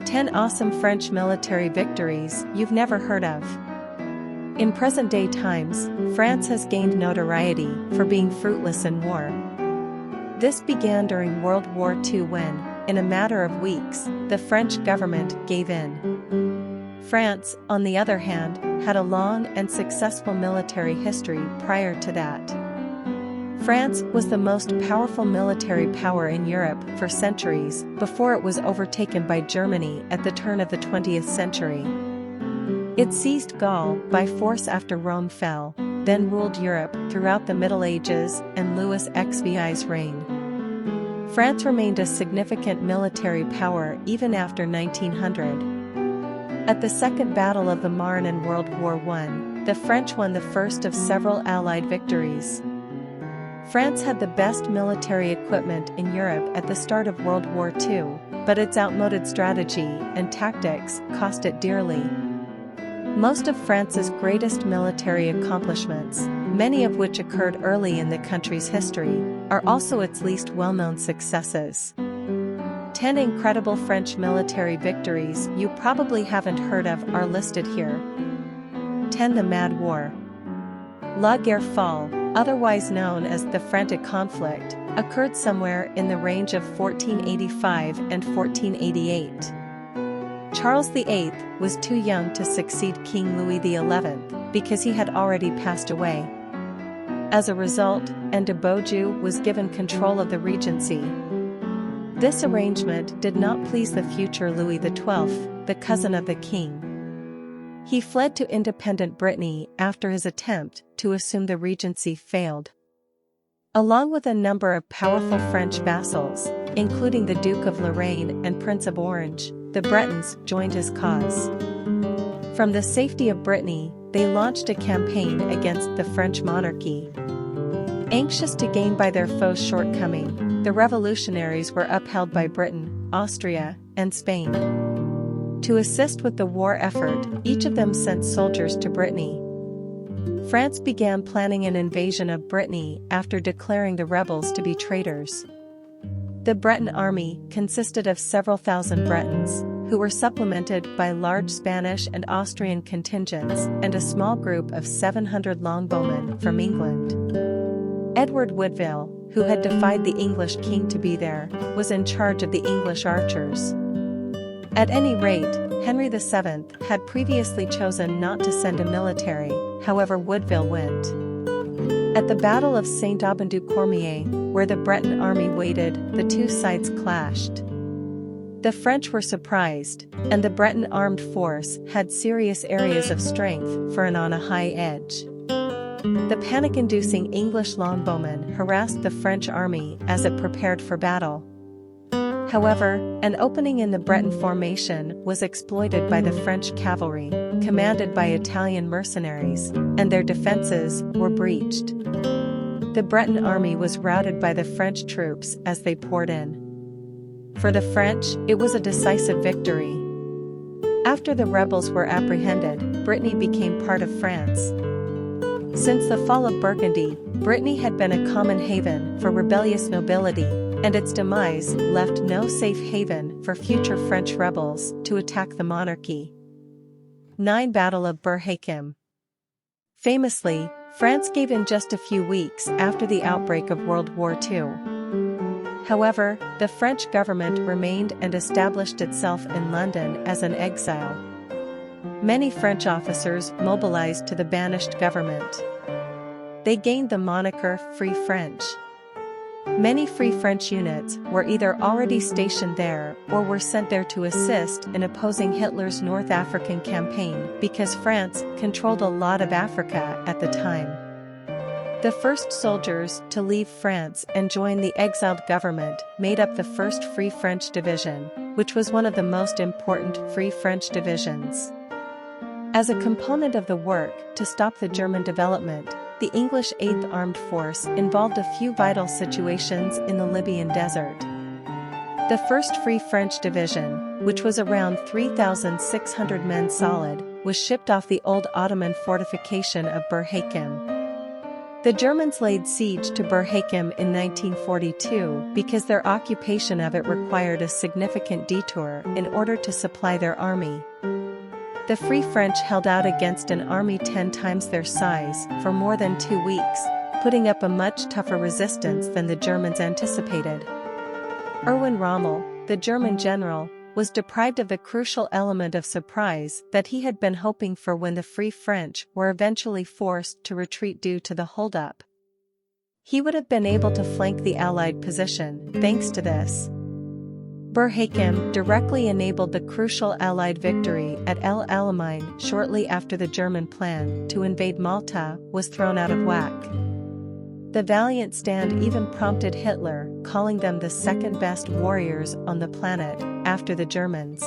10 awesome French military victories you've never heard of. In present-day times, France has gained notoriety for being fruitless in war. This began during World War II when, in a matter of weeks, the French government gave in. France, on the other hand, had a long and successful military history prior to that. France was the most powerful military power in Europe for centuries before it was overtaken by Germany at the turn of the 20th century. It seized Gaul by force after Rome fell, then ruled Europe throughout the Middle Ages and Louis XVI's reign. France remained a significant military power even after 1900. At the Second Battle of the Marne in World War I, the French won the first of several Allied victories. France had the best military equipment in Europe at the start of World War II, but its outmoded strategy and tactics cost it dearly. Most of France's greatest military accomplishments, many of which occurred early in the country's history, are also its least well-known successes. 10 incredible French military victories you probably haven't heard of are listed here. 10. The Mad War. La Guerre Folle, otherwise known as the Frantic Conflict, occurred somewhere in the range of 1485 and 1488. Charles VIII was too young to succeed King Louis XI because he had already passed away. As a result, Anne-de-Beaujeu was given control of the regency. This arrangement did not please the future Louis XII, the cousin of the king. He fled to independent Brittany after his attempt to assume the regency failed. Along with a number of powerful French vassals, including the Duke of Lorraine and Prince of Orange, the Bretons joined his cause. From the safety of Brittany, they launched a campaign against the French monarchy. Anxious to gain by their foes' shortcoming, the revolutionaries were upheld by Britain, Austria, and Spain. To assist with the war effort, each of them sent soldiers to Brittany. France began planning an invasion of Brittany after declaring the rebels to be traitors. The Breton army consisted of several thousand Bretons, who were supplemented by large Spanish and Austrian contingents and a small group of 700 longbowmen from England. Edward Woodville, who had defied the English king to be there, was in charge of the English archers. At any rate, Henry VII had previously chosen not to send a military, however Woodville went. At the Battle of Saint-Aubin-du-Cormier, where the Breton army waited, the two sides clashed. The French were surprised, and the Breton armed force had serious areas of strength for an on a high edge. The panic-inducing English longbowmen harassed the French army as it prepared for battle. However, an opening in the Breton formation was exploited by the French cavalry, commanded by Italian mercenaries, and their defenses were breached. The Breton army was routed by the French troops as they poured in. For the French, it was a decisive victory. After the rebels were apprehended, Brittany became part of France. Since the fall of Burgundy, Brittany had been a common haven for rebellious nobility, and its demise left no safe haven for future French rebels to attack the monarchy. 9. Battle of Bir Hakeim. Famously, France gave in just a few weeks after the outbreak of World War II. However, the French government remained and established itself in London as an exile. Many French officers mobilized to the banished government. They gained the moniker Free French. Many Free French units were either already stationed there or were sent there to assist in opposing Hitler's North African campaign because France controlled a lot of Africa at the time. The first soldiers to leave France and join the exiled government made up the 1st Free French Division, which was one of the most important Free French divisions. As a component of the work to stop the German development, the English 8th Armed Force involved a few vital situations in the Libyan desert. The 1st Free French Division, which was around 3,600 men solid, was shipped off the old Ottoman fortification of Bir Hakeim. The Germans laid siege to Bir Hakeim in 1942 because their occupation of it required a significant detour in order to supply their army. The Free French held out against an army 10 times their size for more than 2 weeks, putting up a much tougher resistance than the Germans anticipated. Erwin Rommel, the German general, was deprived of the crucial element of surprise that he had been hoping for when the Free French were eventually forced to retreat due to the holdup. He would have been able to flank the Allied position thanks to this. Bir Hakeim directly enabled the crucial Allied victory at El Alamein shortly after the German plan to invade Malta was thrown out of whack. The valiant stand even prompted Hitler, calling them the second-best warriors on the planet, after the Germans.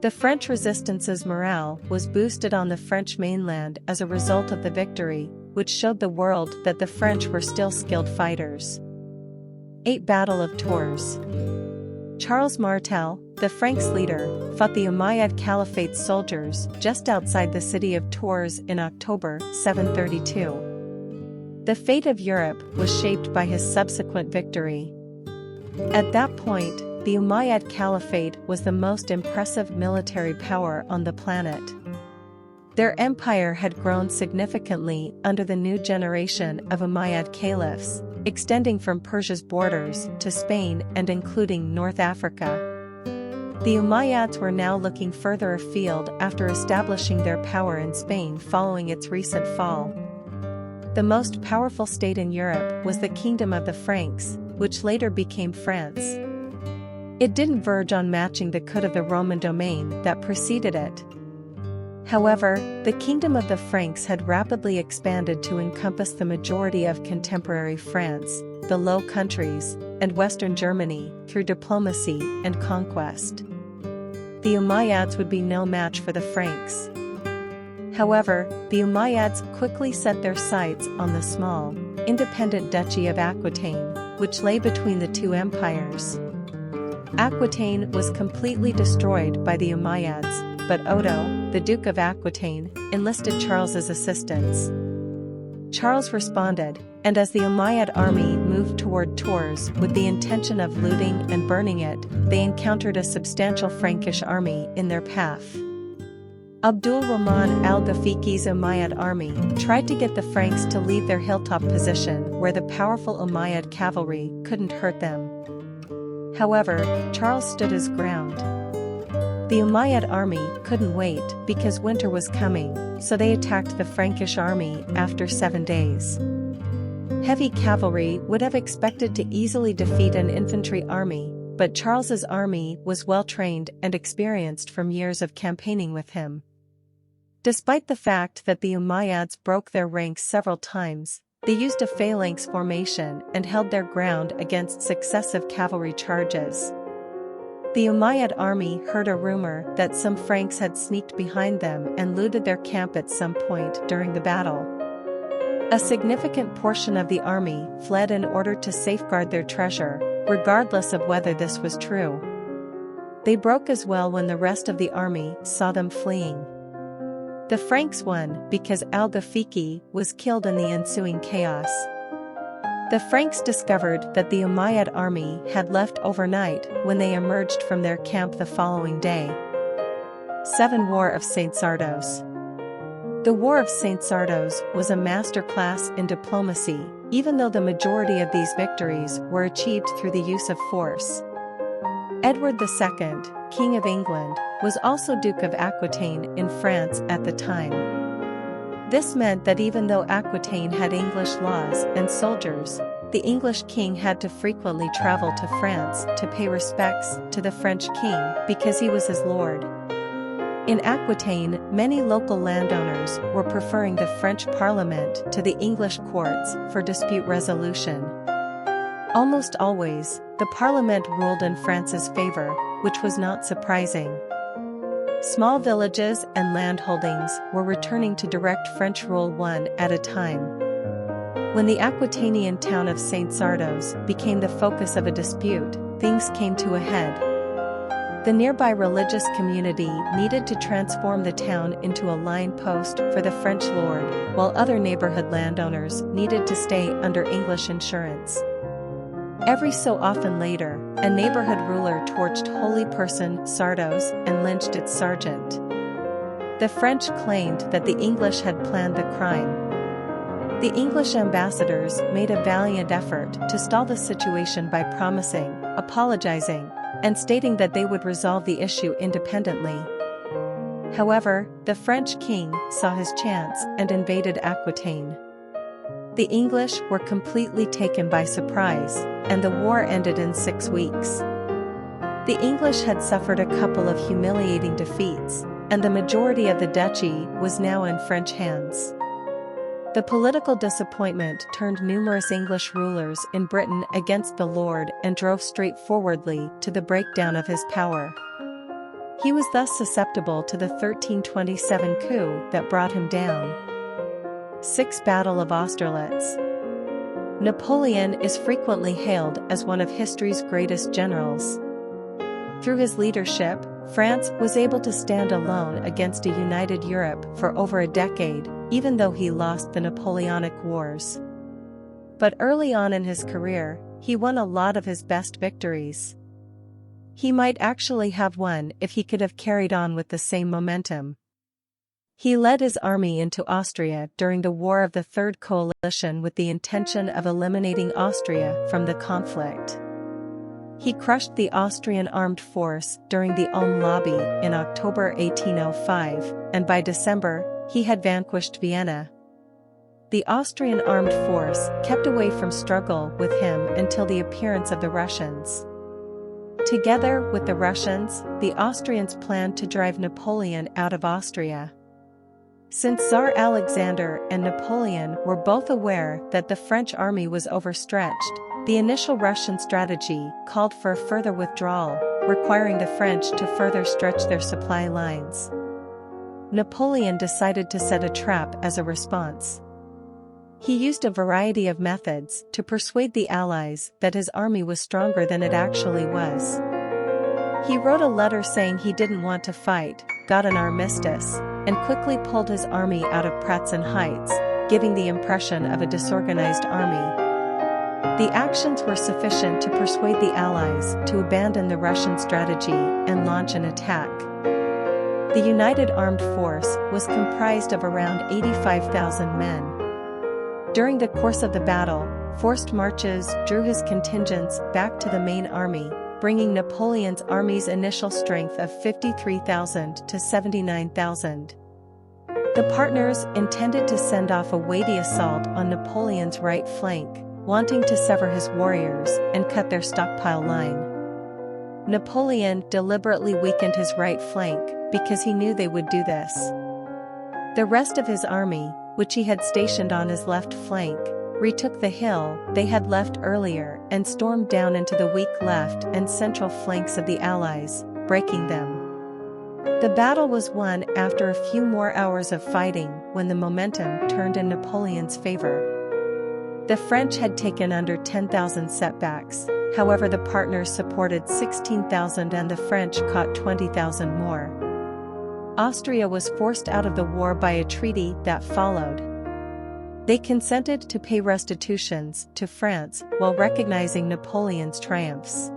The French resistance's morale was boosted on the French mainland as a result of the victory, which showed the world that the French were still skilled fighters. 8 Battle of Tours. Charles Martel, the Franks' leader, fought the Umayyad Caliphate's soldiers just outside the city of Tours in October 732. The fate of Europe was shaped by his subsequent victory. At that point, the Umayyad Caliphate was the most impressive military power on the planet. Their empire had grown significantly under the new generation of Umayyad caliphs, extending from Persia's borders to Spain and including North Africa. The Umayyads were now looking further afield after establishing their power in Spain following its recent fall. The most powerful state in Europe was the Kingdom of the Franks, which later became France. It didn't verge on matching the could of the Roman domain that preceded it. However, the Kingdom of the Franks had rapidly expanded to encompass the majority of contemporary France, the Low Countries, and Western Germany through diplomacy and conquest. The Umayyads would be no match for the Franks. However, the Umayyads quickly set their sights on the small, independent duchy of Aquitaine, which lay between the two empires. Aquitaine was completely destroyed by the Umayyads, but Odo, the Duke of Aquitaine, enlisted Charles's assistance. Charles responded, and as the Umayyad army moved toward Tours with the intention of looting and burning it, they encountered a substantial Frankish army in their path. Abdul-Rahman al-Ghafiqi's Umayyad army tried to get the Franks to leave their hilltop position where the powerful Umayyad cavalry couldn't hurt them. However, Charles stood his ground. The Umayyad army couldn't wait because winter was coming, so they attacked the Frankish army after 7 days. Heavy cavalry would have expected to easily defeat an infantry army, but Charles's army was well-trained and experienced from years of campaigning with him. Despite the fact that the Umayyads broke their ranks several times, they used a phalanx formation and held their ground against successive cavalry charges. The Umayyad army heard a rumor that some Franks had sneaked behind them and looted their camp at some point during the battle. A significant portion of the army fled in order to safeguard their treasure, regardless of whether this was true. They broke as well when the rest of the army saw them fleeing. The Franks won because al-Ghafiqi was killed in the ensuing chaos. The Franks discovered that the Umayyad army had left overnight when they emerged from their camp the following day. 7 War of Saint-Sardos. The War of Saint-Sardos was a masterclass in diplomacy, even though the majority of these victories were achieved through the use of force. Edward II, King of England, was also Duke of Aquitaine in France at the time. This meant that even though Aquitaine had English laws and soldiers, the English king had to frequently travel to France to pay respects to the French king because he was his lord. In Aquitaine, many local landowners were preferring the French Parliament to the English courts for dispute resolution. Almost always, the Parliament ruled in France's favor, which was not surprising. Small villages and landholdings were returning to direct French rule one at a time. When the Aquitanian town of Saint-Sardos became the focus of a dispute, things came to a head. The nearby religious community needed to transform the town into a line post for the French lord, while other neighborhood landowners needed to stay under English insurance. Every so often later, a neighborhood ruler torched holy person Sardos and lynched its sergeant. The French claimed that the English had planned the crime. The English ambassadors made a valiant effort to stall the situation by promising, apologizing, and stating that they would resolve the issue independently. However, the French king saw his chance and invaded Aquitaine. The English were completely taken by surprise, and the war ended in 6 weeks. The English had suffered a couple of humiliating defeats, and the majority of the duchy was now in French hands. The political disappointment turned numerous English rulers in Britain against the Lord and drove straightforwardly to the breakdown of his power. He was thus susceptible to the 1327 coup that brought him down. 6. Battle of Austerlitz. Napoleon is frequently hailed as one of history's greatest generals. Through his leadership, France was able to stand alone against a united Europe for over a decade, even though he lost the Napoleonic Wars. But early on in his career, he won a lot of his best victories. He might actually have won if he could have carried on with the same momentum. He led his army into Austria during the War of the Third Coalition with the intention of eliminating Austria from the conflict. He crushed the Austrian armed force during the Ulm lobby in October 1805, and by December, he had vanquished Vienna. The Austrian armed force kept away from struggle with him until the appearance of the Russians. Together with the Russians, the Austrians planned to drive Napoleon out of Austria. Since Tsar Alexander and Napoleon were both aware that the French army was overstretched, the initial Russian strategy called for a further withdrawal, requiring the French to further stretch their supply lines. Napoleon decided to set a trap as a response. He used a variety of methods to persuade the Allies that his army was stronger than it actually was. He wrote a letter saying he didn't want to fight, got an armistice, and quickly pulled his army out of Pratzen Heights, giving the impression of a disorganized army. The actions were sufficient to persuade the Allies to abandon the Russian strategy and launch an attack. The united armed force was comprised of around 85,000 men. During the course of the battle, forced marches drew his contingents back to the main army, bringing Napoleon's army's initial strength of 53,000 to 79,000. The partners intended to send off a weighty assault on Napoleon's right flank, wanting to sever his warriors and cut their stockpile line. Napoleon deliberately weakened his right flank because he knew they would do this. The rest of his army, which he had stationed on his left flank, retook the hill they had left earlier and stormed down into the weak left and central flanks of the Allies, breaking them. The battle was won after a few more hours of fighting when the momentum turned in Napoleon's favor. The French had taken under 10,000 setbacks, however the partners supported 16,000 and the French caught 20,000 more. Austria was forced out of the war by a treaty that followed. They consented to pay restitutions to France while recognizing Napoleon's triumphs.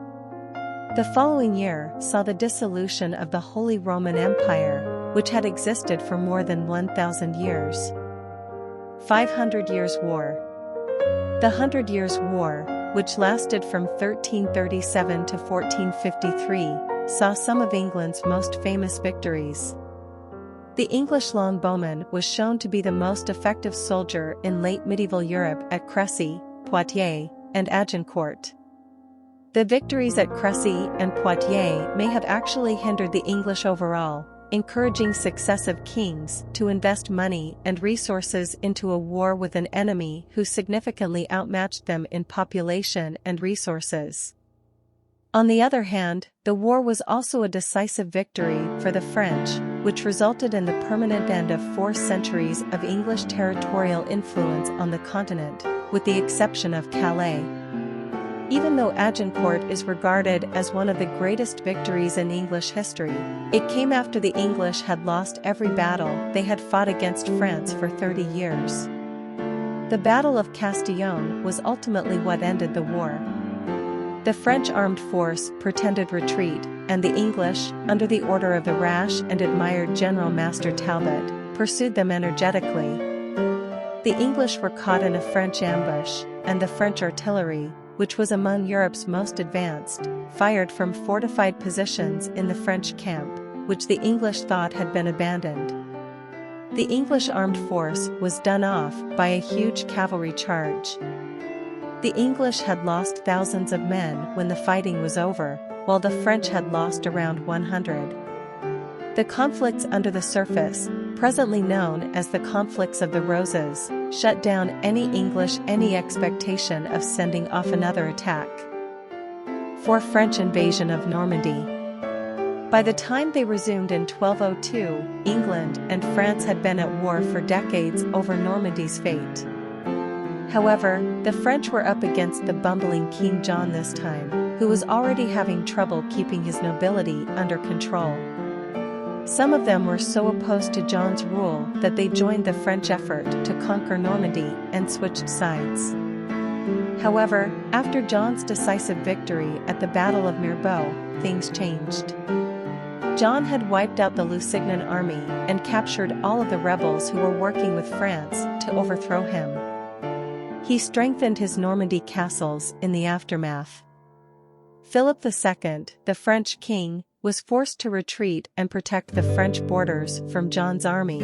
The following year saw the dissolution of the Holy Roman Empire, which had existed for more than 1,000 years. 500 Years' War. The 100 Years' War, which lasted from 1337 to 1453, saw some of England's most famous victories. The English longbowman was shown to be the most effective soldier in late medieval Europe at Crécy, Poitiers, and Agincourt. The victories at Crécy and Poitiers may have actually hindered the English overall, encouraging successive kings to invest money and resources into a war with an enemy who significantly outmatched them in population and resources. On the other hand, the war was also a decisive victory for the French, which resulted in the permanent end of 4 centuries of English territorial influence on the continent, with the exception of Calais. Even though Agincourt is regarded as one of the greatest victories in English history, it came after the English had lost every battle they had fought against France for 30 years. The Battle of Castillon was ultimately what ended the war. The French armed force pretended retreat, and the English, under the order of the rash and admired General Master Talbot, pursued them energetically. The English were caught in a French ambush, and the French artillery, which was among Europe's most advanced, fired from fortified positions in the French camp, which the English thought had been abandoned. The English armed force was done off by a huge cavalry charge. The English had lost thousands of men when the fighting was over, while the French had lost around 100. The conflicts under the surface, presently known as the conflicts of the Roses, shut down any expectation of sending off another attack. For French invasion of Normandy. By the time they resumed in 1202, England and France had been at war for decades over Normandy's fate. However, the French were up against the bumbling King John this time, who was already having trouble keeping his nobility under control. Some of them were so opposed to John's rule that they joined the French effort to conquer Normandy and switched sides. However, after John's decisive victory at the Battle of Mirbeau, things changed. John had wiped out the Lusignan army and captured all of the rebels who were working with France to overthrow him. He strengthened his Normandy castles in the aftermath. Philip II, the French king, was forced to retreat and protect the French borders from John's army.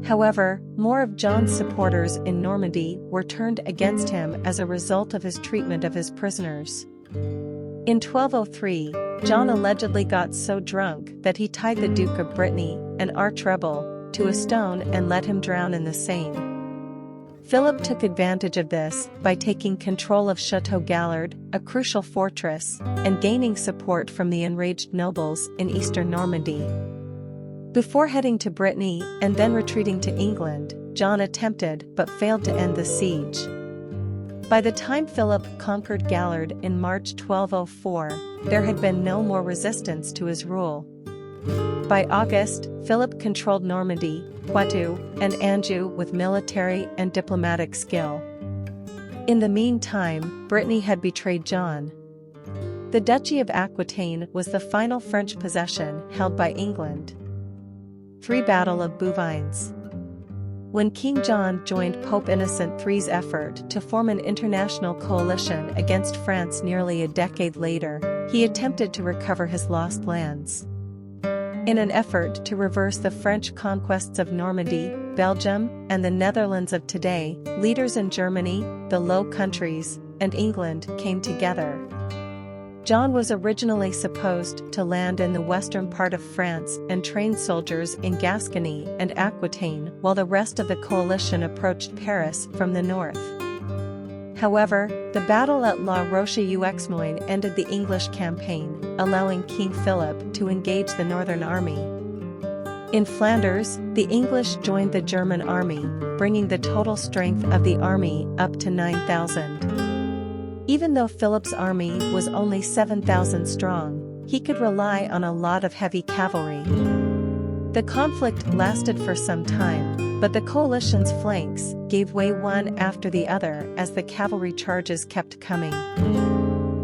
However, more of John's supporters in Normandy were turned against him as a result of his treatment of his prisoners. In 1203, John allegedly got so drunk that he tied the Duke of Brittany, an arch-rebel, to a stone and let him drown in the Seine. Philip took advantage of this by taking control of Château Gallard, a crucial fortress, and gaining support from the enraged nobles in eastern Normandy. Before heading to Brittany and then retreating to England, John attempted but failed to end the siege. By the time Philip conquered Gallard in March 1204, there had been no more resistance to his rule. By August, Philip controlled Normandy, Poitou, and Anjou with military and diplomatic skill. In the meantime, Brittany had betrayed John. The Duchy of Aquitaine was the final French possession held by England. 3 Battle of Bouvines. When King John joined Pope Innocent III's effort to form an international coalition against France nearly a decade later, he attempted to recover his lost lands. In an effort to reverse the French conquests of Normandy, Belgium, and the Netherlands of today, leaders in Germany, the Low Countries, and England came together. John was originally supposed to land in the western part of France and train soldiers in Gascony and Aquitaine while the rest of the coalition approached Paris from the north. However, the battle at La Roche-aux-Exmoines ended the English campaign, allowing King Philip to engage the northern army. In Flanders, the English joined the German army, bringing the total strength of the army up to 9,000. Even though Philip's army was only 7,000 strong, he could rely on a lot of heavy cavalry. The conflict lasted for some time, but the coalition's flanks gave way one after the other as the cavalry charges kept coming.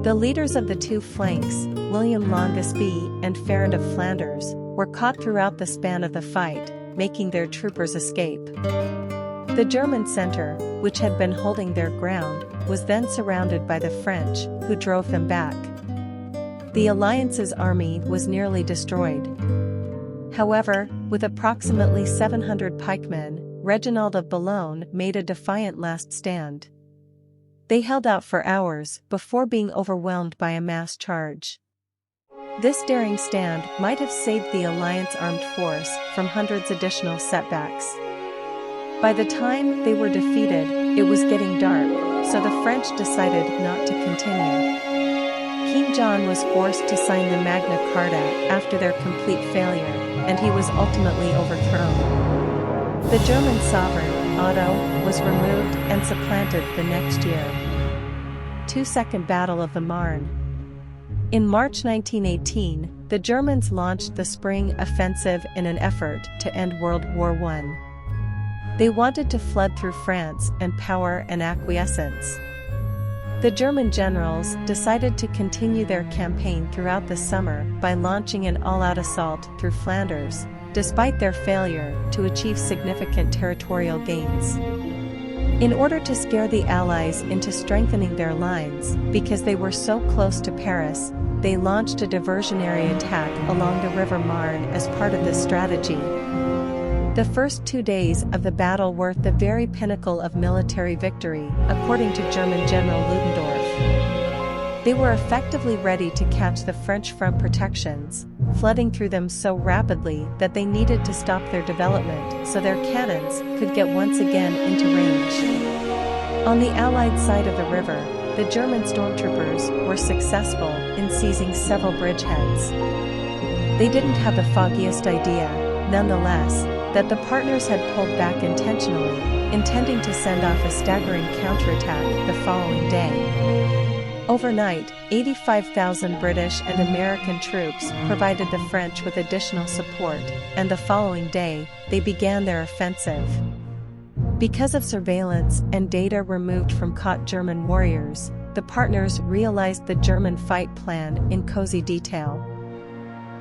The leaders of the two flanks, William Longespee and Ferrand of Flanders, were caught throughout the span of the fight, making their troopers escape. The German center, which had been holding their ground, was then surrounded by the French, who drove them back. The Alliance's army was nearly destroyed. However, with approximately 700 pikemen, Reginald of Boulogne made a defiant last stand. They held out for hours before being overwhelmed by a mass charge. This daring stand might have saved the Alliance armed force from hundreds additional setbacks. By the time they were defeated, it was getting dark, so the French decided not to continue. King John was forced to sign the Magna Carta after their complete failure, and he was ultimately overthrown. The German sovereign, Otto, was removed and supplanted the next year. Second Battle of the Marne. In March 1918, the Germans launched the Spring Offensive in an effort to end World War I. They wanted to flood through France and power and acquiescence. The German generals decided to continue their campaign throughout the summer by launching an all-out assault through Flanders, despite their failure to achieve significant territorial gains. In order to scare the Allies into strengthening their lines, because they were so close to Paris, they launched a diversionary attack along the River Marne as part of this strategy. The first 2 days of the battle were the very pinnacle of military victory, according to German General Ludendorff. They were effectively ready to catch the French front protections, flooding through them so rapidly that they needed to stop their development so their cannons could get once again into range. On the Allied side of the river, the German stormtroopers were successful in seizing several bridgeheads. They didn't have the foggiest idea, nonetheless, that the partners had pulled back intentionally, intending to send off a staggering counterattack the following day. Overnight, 85,000 British and American troops provided the French with additional support, and the following day, they began their offensive. Because of surveillance and data removed from caught German warriors, the partners realized the German fight plan in cozy detail.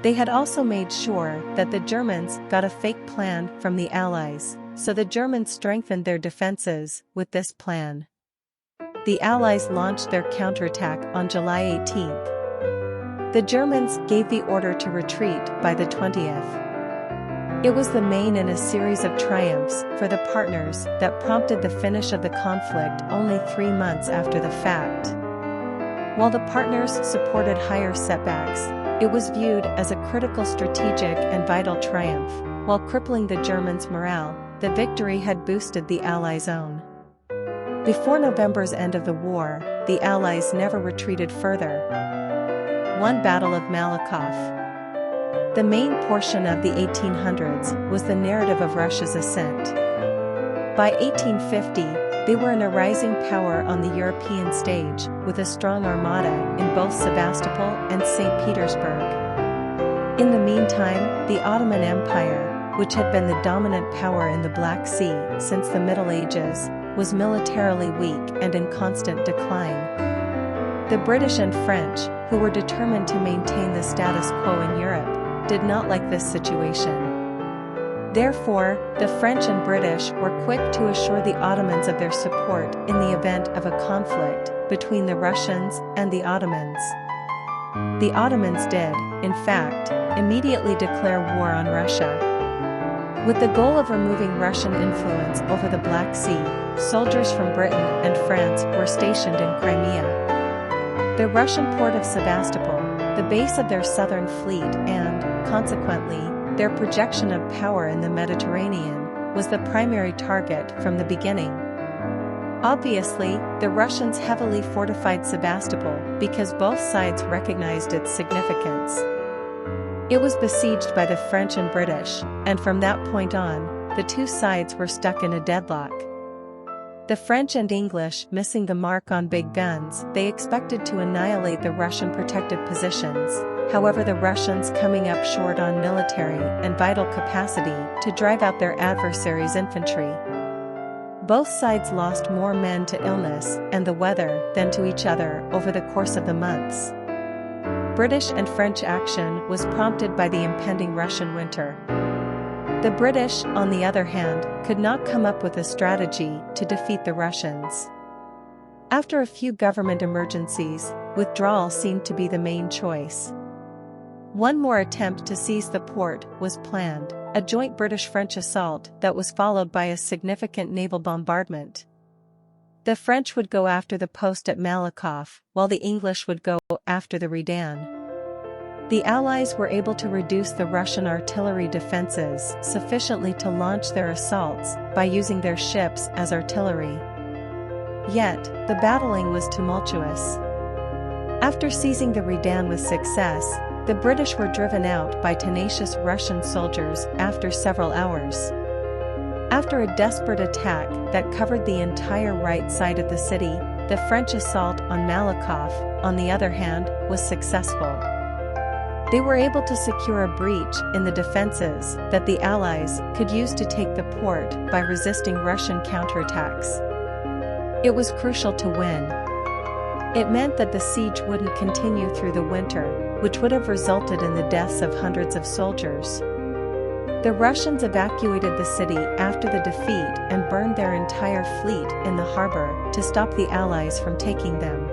They had also made sure that the Germans got a fake plan from the Allies, so the Germans strengthened their defenses with this plan. The Allies launched their counterattack on July 18th. The Germans gave the order to retreat by the 20th. It was the main in a series of triumphs for the partners that prompted the finish of the conflict only 3 months after the fact. While the partners supported higher setbacks, it was viewed as a critical strategic and vital triumph. While crippling the Germans' morale, the victory had boosted the Allies' own. Before November's end of the war, the Allies never retreated further. 1 Battle of Malakoff. The main portion of the 1800s was the narrative of Russia's ascent. By 1850, they were in a rising power on the European stage, with a strong armada in both Sevastopol and St. Petersburg. In the meantime, the Ottoman Empire, which had been the dominant power in the Black Sea since the Middle Ages, was militarily weak and in constant decline. The British and French, who were determined to maintain the status quo in Europe, did not like this situation. Therefore, the French and British were quick to assure the Ottomans of their support in the event of a conflict between the Russians and the Ottomans. The Ottomans did, in fact, immediately declare war on Russia. With the goal of removing Russian influence over the Black Sea, soldiers from Britain and France were stationed in Crimea. The Russian port of Sevastopol, the base of their southern fleet and, consequently, their projection of power in the Mediterranean, was the primary target from the beginning. Obviously, the Russians heavily fortified Sevastopol because both sides recognized its significance. It was besieged by the French and British, and from that point on, the two sides were stuck in a deadlock. The French and English missing the mark on big guns, they expected to annihilate the Russian protected positions. However, the Russians coming up short on military and vital capacity to drive out their adversaries' infantry. Both sides lost more men to illness and the weather than to each other over the course of the months. British and French action was prompted by the impending Russian winter. The British, on the other hand, could not come up with a strategy to defeat the Russians. After a few government emergencies, withdrawal seemed to be the main choice. One more attempt to seize the port was planned, a joint British-French assault that was followed by a significant naval bombardment. The French would go after the post at Malakoff, while the English would go after the Redan. The Allies were able to reduce the Russian artillery defenses sufficiently to launch their assaults by using their ships as artillery. Yet, the battling was tumultuous. After seizing the Redan with success, the British were driven out by tenacious Russian soldiers after several hours. After a desperate attack that covered the entire right side of the city, The French assault on Malakoff, on the other hand, was successful. They were able to secure a breach in the defenses that the Allies could use to take the port by resisting Russian counterattacks. It was crucial to win. It meant that the siege wouldn't continue through the winter, which would have resulted in the deaths of hundreds of soldiers. The Russians evacuated the city after the defeat and burned their entire fleet in the harbor to stop the Allies from taking them.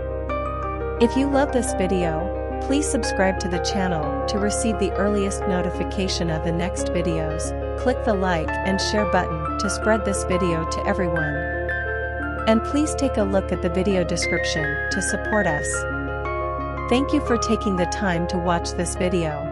If you love this video, please subscribe to the channel to receive the earliest notification of the next videos. Click the like and share button to spread this video to everyone. And please take a look at the video description to support us. Thank you for taking the time to watch this video.